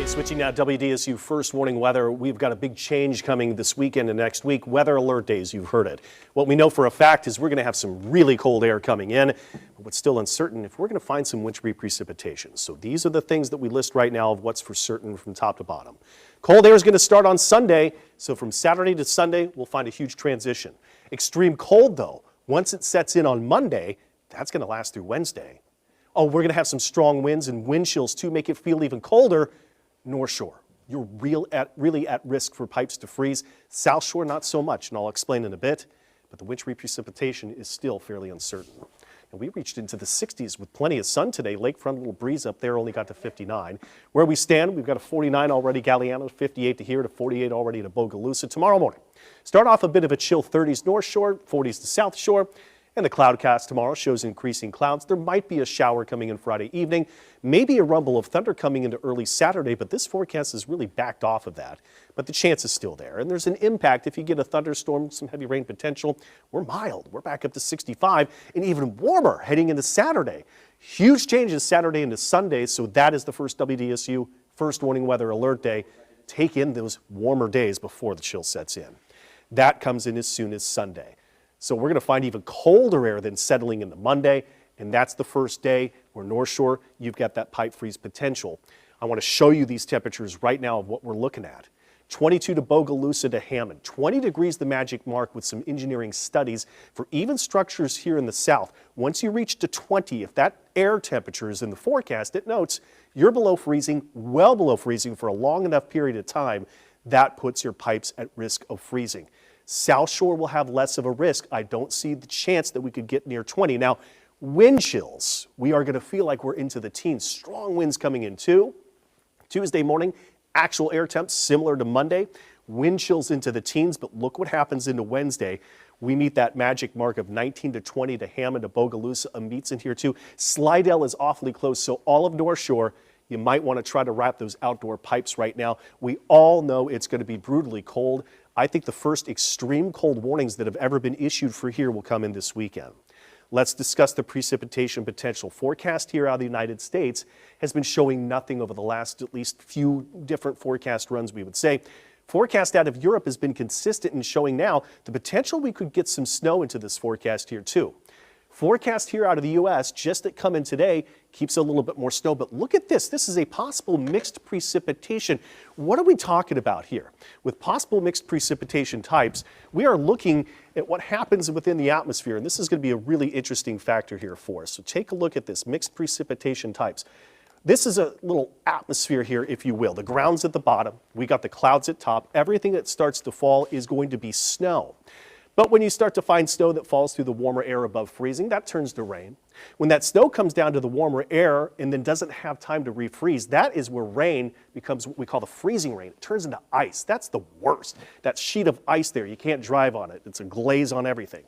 Switching now, WDSU first warning weather. We've got a big change coming this weekend and next week. Weather alert days, you've heard it. What we know for a fact is we're going to have some really cold air coming in. But what's still uncertain, if we're going to find some wintry precipitation. So these are the things that we list right now of what's for certain from top to bottom. Cold air is going to start on Sunday. So from Saturday to Sunday, we'll find a huge transition. Extreme cold, though, once it sets in on Monday, that's going to last through Wednesday. Oh, we're going to have some strong winds and wind chills, too, make it feel even colder. North Shore, you're really at risk for pipes to freeze. South Shore, not so much, and I'll explain in a bit. But the wintry precipitation is still fairly uncertain. And we reached into the 60s with plenty of sun today. Lakefront, little breeze up there, only got to 59. Where we stand, we've got a 49 already, Galliano, 58 to here, to 48 already to Bogalusa. Tomorrow morning, start off a bit of a chill 30s North Shore, 40s to South Shore. And the cloudcast tomorrow shows increasing clouds. There might be a shower coming in Friday evening, maybe a rumble of thunder coming into early Saturday, but this forecast has really backed off of that. But the chance is still there, and there's an impact if you get a thunderstorm, some heavy rain potential. We're mild. We're back up to 65 and even warmer heading into Saturday. Huge changes Saturday into Sunday, so that is the first WDSU first warning weather alert day. Take in those warmer days before the chill sets in. That comes in as soon as Sunday. So we're going to find even colder air than settling into Monday, and that's the first day where North Shore, you've got that pipe freeze potential. I want to show you these temperatures right now of what we're looking at. 22 to Bogalusa to Hammond, 20 degrees the magic mark with some engineering studies for even structures here in the south. Once you reach to 20, if that air temperature is in the forecast, it notes you're below freezing, well below freezing for a long enough period of time, that puts your pipes at risk of freezing. South Shore will have less of a risk. I don't see the chance that we could get near 20. Now, wind chills, we are going to feel like we're into the teens. Strong winds coming in too. Tuesday morning, actual air temps similar to Monday. Wind chills into the teens, but look what happens into Wednesday. We meet that magic mark of 19 to 20 to Hammond to Bogalusa. A meets in here too. Slidell is awfully close, so all of North Shore, you might want to try to wrap those outdoor pipes right now. We all know it's going to be brutally cold. I think the first extreme cold warnings that have ever been issued for here will come in this weekend. Let's discuss the precipitation potential. Forecast here out of the United States has been showing nothing over the last at least few different forecast runs, we would say. Forecast out of Europe has been consistent in showing now the potential we could get some snow into this forecast here too. Forecast here out of the U.S., just that come in today, keeps a little bit more snow. But look at this. This is a possible mixed precipitation. What are we talking about here? With possible mixed precipitation types, we are looking at what happens within the atmosphere. And this is going to be a really interesting factor here for us. So take a look at this, mixed precipitation types. This is a little atmosphere here, if you will. The ground's at the bottom. We got the clouds at top. Everything that starts to fall is going to be snow. But when you start to find snow that falls through the warmer air above freezing, that turns to rain. When that snow comes down to the warmer air and then doesn't have time to refreeze, that is where rain becomes what we call the freezing rain. It turns into ice. That's the worst. That sheet of ice there, you can't drive on it. It's a glaze on everything.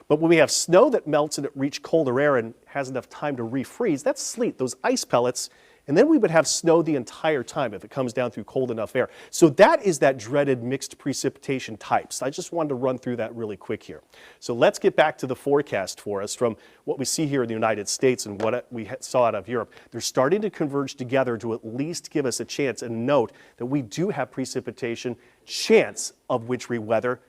But when we have snow that melts and it reaches colder air and has enough time to refreeze, that's sleet, those ice pellets. And then we would have snow the entire time if it comes down through cold enough air. So that is that dreaded mixed precipitation types. I just wanted to run through that really quick here. So let's get back to the forecast for us from what we see here in the United States and what we saw out of Europe. They're starting to converge together to at least give us a chance and note that we do have precipitation, chance of wintry weather.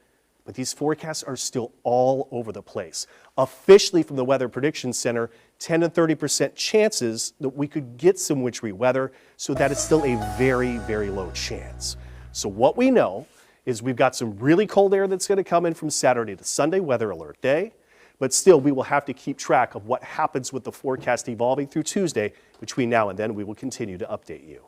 But these forecasts are still all over the place. Officially from the Weather Prediction Center, 10 and 30% chances that we could get some wintry weather, so that is still a very, very low chance. So what we know is we've got some really cold air that's going to come in from Saturday to Sunday, weather alert day. But still, we will have to keep track of what happens with the forecast evolving through Tuesday. Between now and then, we will continue to update you.